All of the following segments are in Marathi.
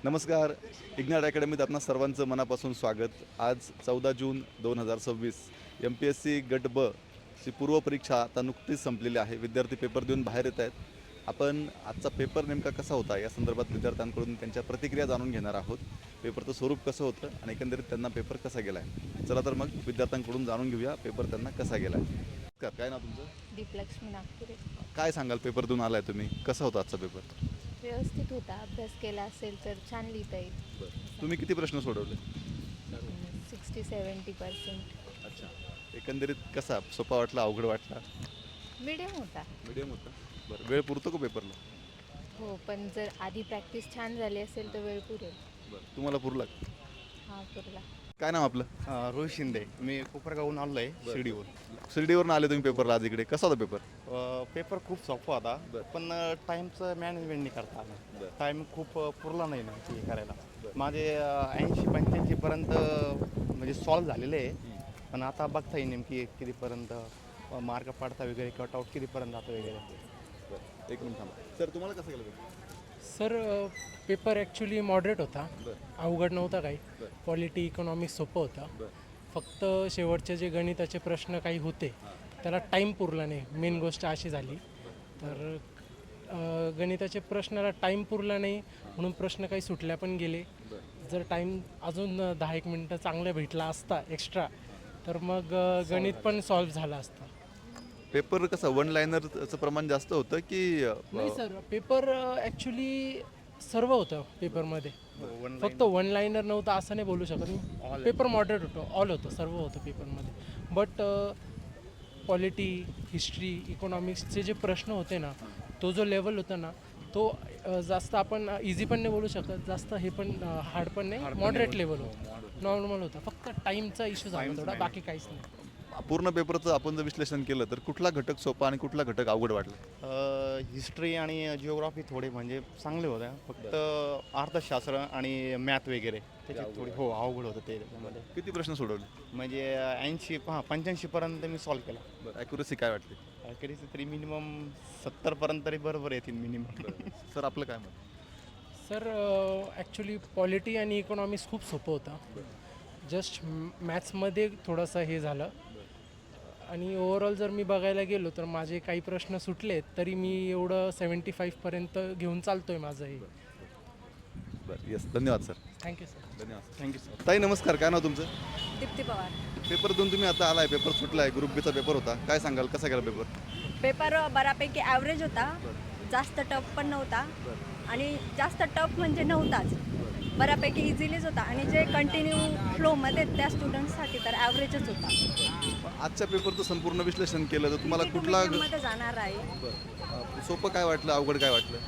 नमस्कार. इग्नाट अकॅडमीत आपणा सर्वांचं मनापासून स्वागत. आज 14 जून 2026 MPSC गट ब ची पूर्वपरीक्षा आता नुकतीच संपलेली आहे. विद्यार्थी पेपर देऊन बाहेर येत आहेत. आपण आजचा पेपर नेमका कसा होता या संदर्भात विद्यार्थ्यांकडून त्यांच्या प्रतिक्रिया जाणून घेणार आहोत. पेपरचं स्वरूप कसं होतं आणि एकंदरीत त्यांना पेपर कसा गेला आहे. चला तर मग विद्यार्थ्यांकडून जाणून घेऊया पेपर त्यांना कसा गेला आहे. काय नाव तुमचं? दीपलक्ष्मी नागपुरे. काय सांगाल, पेपर देऊन आलाय तुम्ही, कसा होता आजचा पेपर? व्यवस्थित होता. अभ्यास केला असेल तर छान लिहिता येईल. तुम्ही किती प्रश्न सोडवले? 60-70%. अच्छा. एकंदरीत कसा, सोपा वाटला, अवघड वाटला? मीडियम होता. मीडियम होता. बरं, वेळ पुरतो का पेपरला? हो, पण जर आधी प्रॅक्टिस छान झाली असेल तर वेळ पुरेल. बरं, तुम्हाला पुरला? हा, पुरला. काय नाव आपलं? रोहित शिंदे. मी कोपरगावहून आलो आहे शिर्डीवर. शिर्डीवरून आले तुम्ही पेपरला आज इकडे. कसा होता पेपर? पेपर खूप सोपा होता, बरं. पण टाईमचं मॅनेजमेंट नाही करता आलं. बरं. टाईम खूप पुरला नाही ना ते करायला. माझे 80-85% म्हणजे सॉल्व झालेले आहे, पण आता बघता येईल नेमकी कितीपर्यंत मार्क पाडता वगैरे, कटआउट कितीपर्यंत जातं वगैरे. बरं, एक मिनिट थांबा. सर, तुम्हाला कसं गेलं paper? Sir paper actually moderate होता. बरं. अवघड नव्हता काही. बरं. पॉलिटी इकॉनॉमिक्स सोपं होतं. बरं. फक्त शेवटचे जे गणिताचे प्रश्न काही होते त्याला टाईम पुरला नाही. मेन गोष्ट अशी झाली. तर गणिताचे प्रश्नाला टाईम पुरला नाही म्हणून प्रश्न काही सुटल्या पण गेले. जर टाईम अजून 10-1 मिनटं चांगलं भेटला असता एक्स्ट्रा तर मग गणित पण सॉल्व्ह झालं असतं. पेपर कसा, वन लायनरचं प्रमाण जास्त होतं की नाही सर, पेपर ॲक्च्युली सर्व होतं पेपरमध्ये. फक्त वन लाईनर नव्हतं असं नाही बोलू शकत मी. पेपर मॉडरेट होतं, ऑल होतं, सर्व होतं पेपरमध्ये. बट पॉलिटी, हिस्ट्री, इकॉनॉमिक्सचे जे प्रश्न होते ना, तो जो लेवल होता ना, तो जास्त आपण इझी पण नाही बोलू शकत, जास्त हे पण हार्ड पण नाही, मॉडरेट लेवल होतं, नॉर्मल होतं. फक्त टाईमचा इश्यू झाला थोडा, बाकी काहीच नाही. पूर्ण पेपरचं आपण जर विश्लेषण केलं तर कुठला घटक सोपा आणि कुठला घटक अवघड वाटला? हिस्ट्री आणि जिओग्राफी थोडे म्हणजे चांगले होते. फक्त अर्थशास्त्र आणि मॅथ वगैरे त्याच्यात थोडी अवघड होतं ते. त्याच्यामध्ये किती प्रश्न सोडवले? म्हणजे 85-85% मी सॉल्व केला. बरं, ॲक्युरसी काय वाटते? ॲक्युरेसी तरी मिनिमम 70% तरी बरोबर येतील मिनिमम. सर, आपलं काय मत? सर ॲक्च्युली पॉलिटी आणि इकॉनॉमिक्स खूप सोपं होतं. जस्ट मॅथ्समध्ये थोडंसं हे झालं. आणि ओव्हरऑल जर मी बघायला गेलो तर माझे काही प्रश्न सुटले तरी मी एवढं 75% घेऊन चालतोय माझं हे. बरं, येस, धन्यवाद सर. Thank you sir. धन्यवाद. Thank you sir. ताई नमस्कार, काय नाव तुमचं? दीप्ती पवार. पेपर देऊन तुम्ही आता आलाय, पेपर सुटलाय, ग्रुप बीचा पेपर होता. काय सांगाल, कसा गेला पेपर? पेपर बऱ्यापैकी ॲव्हरेज होता. जास्त टफ पण नव्हता आणि जास्त टफ म्हणजे नव्हताच. बऱ्यापैकी इझिलीच होता आणि जे कंटिन्यू फ्लोमध्ये त्या स्टुडंट्ससाठी तर ॲव्हरेजच होता. आजच्या पेपरचं संपूर्ण विश्लेषण केलं तर तुम्हाला Easy to कुठला medium मध्ये जाणार आहे. सोपं काय वाटलं, अवघड काय वाटलं?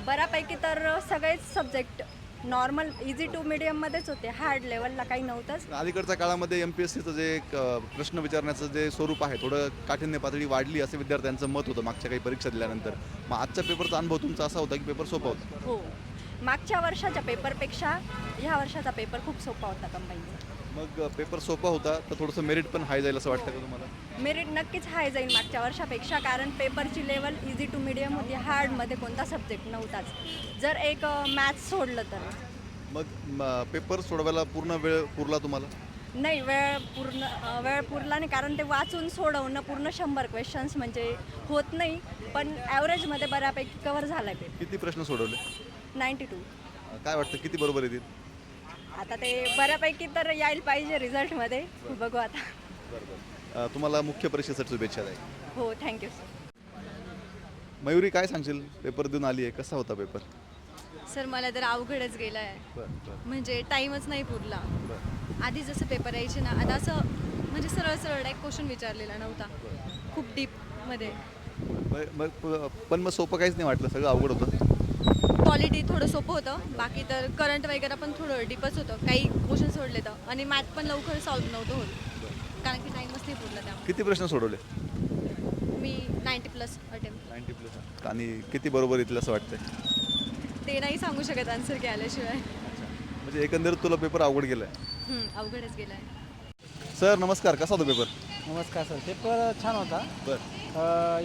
बऱ्यापैकी तर सगळेच सब्जेक्ट नॉर्मल इझी टू मिडियममध्येच होते. हार्ड लेवलला काही नव्हतंच. अलीकडच्या काळामध्ये MPSCचं जे एक प्रश्न विचारण्याचं जे स्वरूप आहे, थोडं काठिण्य पातळी वाढली असं विद्यार्थ्यांचं मत होतं मागच्या काही परीक्षा दिल्यानंतर. मग आजच्या पेपरचा अनुभव तुमचा असा होता की पेपर सोपा होता? हो, मागच्या वर्षाच्या पेपरपेक्षा ह्या वर्षाचा पेपर खूप सोपा होता कंबाईनचा. मग पेपर सोपा होता तर थोडंसं मेरिट पण हाय जाईल असं वाटतं का तुम्हाला? मेरिट नक्कीच हाय जाईल मागच्या वर्षापेक्षा, कारण पेपरची लेवल इझी टू मिडियम होती. हार्डमध्ये कोणता सब्जेक्ट नव्हताच, जर एक मॅथ्स सोडलं तर. मग पेपर सोडवायला पूर्ण वेळ पुरला तुम्हाला? नाही, वेळ पुरला नाही, कारण ते वाचून सोडवणं पूर्ण 100 क्वेश्चन्स म्हणजे होत नाही. पण ॲव्हरेजमध्ये बऱ्यापैकी कवर झाला आहे पेपर. किती प्रश्न सोडवले? 92. काय वाटतं किती बरोबर येतील? आता ते बऱ्यापैकी तर यायला पाहिजे रिझल्टमध्ये, बघू आता. तुम्हाला मुख्य परीक्षेसाठी शुभेच्छा आहे. हो, थँक्यू सर. मयुरी, काय सांगशील, पेपर देऊन आली आहे, कसा होता पेपर? सर मला तर अवघडच गेला आहे. बरं. म्हणजे टाईमच नाही पुरला. आधी जसं पेपर यायचे ना, आता असं म्हणजे सरळ सरळ एक क्वेश्चन विचारलेला नव्हता, खूप डीपमध्ये. पण मग सोपं काहीच नाही वाटलं, सगळं अवघड होतं. पॉलिटी थोडं सोपं होतं, बाकी तर करंट वगैरे पण थोडं डीपच होतं. काही क्वेश्चन सोडले तर, आणि मॅथ पण लवकर सॉल्व्ह नव्हतं होत कारण की टाईमच नाही पुरला. त्यामुळे किती प्रश्न सोडवले? मी 90+ अटेम्प्ट. 90+. आणि किती बरोबर येतील असं वाटतंय? ते नाही सांगू शकत आन्सर केल्याशिवाय. म्हणजे एकंदरीत तुला पेपर अवघड गेला आहे? अवघडच गेला आहे. सर नमस्कार, कसा होता पेपर? नमस्कार सर. पेपर छान होता. बरं.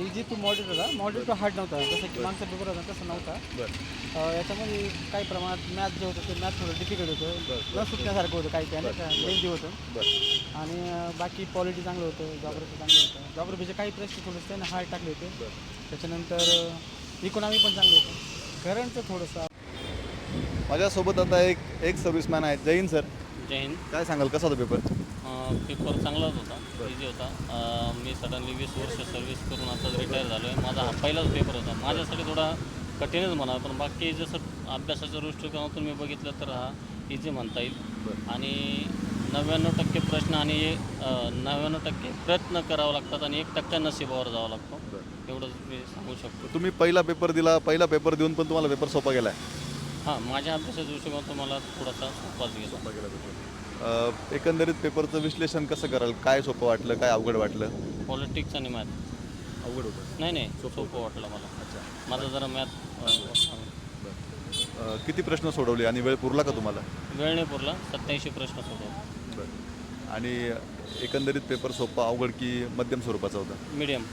इझी टू मॉडरेट होता. मॉडरेट टू हार्ड नव्हता, जसं की मागचा पेपर होता तसं नव्हता. बरं. याच्यामध्ये काही प्रमाणात मॅथ जे होतं ते मॅथ थोडं डिफिकल्ट होतं न सुटण्यासारखं होतं काही काही लेंदी होतं बरं आणि बाकी पॉलिटी चांगलं होतं जॉग्रफी चांगलं होतं जॉग्रफीचे काही प्रश्न थोडेसे त्याने हार्ड टाकले होते त्याच्यानंतर इकॉनॉमी पण चांगलं होतं करंटचं थोडंसं माझ्यासोबत आता एक सर्व्हिसमॅन आहेत. जय हिंद सर. जय हिंद. काय सांगाल कसा होता पेपर? पेपर चांगलाच होता, इझी होता. मी सडनली 20 वर्ष सर्व्हिस करून आता रिटायर झालो आहे. माझा हा पहिलाच पेपर होता. माझ्यासाठी थोडा कठीणच म्हणा, पण बाकी जसं अभ्यासाच्या दृष्टिकोनातून मी बघितलं तर हा इझी म्हणता येईल. आणि 99% प्रश्न आणि 99% प्रयत्न करावं लागतात आणि 1% नशिबावर जावं लागतो. एवढंच मी सांगू शकतो. तुम्ही पहिला पेपर दिला, पहिला पेपर देऊन पण तुम्हाला पेपर सोपा गेला आहे? हां, माझ्या अभ्यासाच्या दृष्टिकोनातून मला थोडासा सोपाच गेला. एकंदरीत पेपरचं विश्लेषण कसं कराल? काय सोपं वाटलं, काय अवघड वाटलं? पॉलिटिक्स आणि मॅथ अवघड होतं. नाही सोपं वाटलं मला. माझं जरा मॅथ किती प्रश्न सोडवले आणि वेळ पुरला का तुम्हाला? वेळ नाही पुरला. 87 प्रश्न सोडवले. आणि एकंदरीत पेपर सोपा, अवघड की मध्यम स्वरूपाचा होता? मीडियम.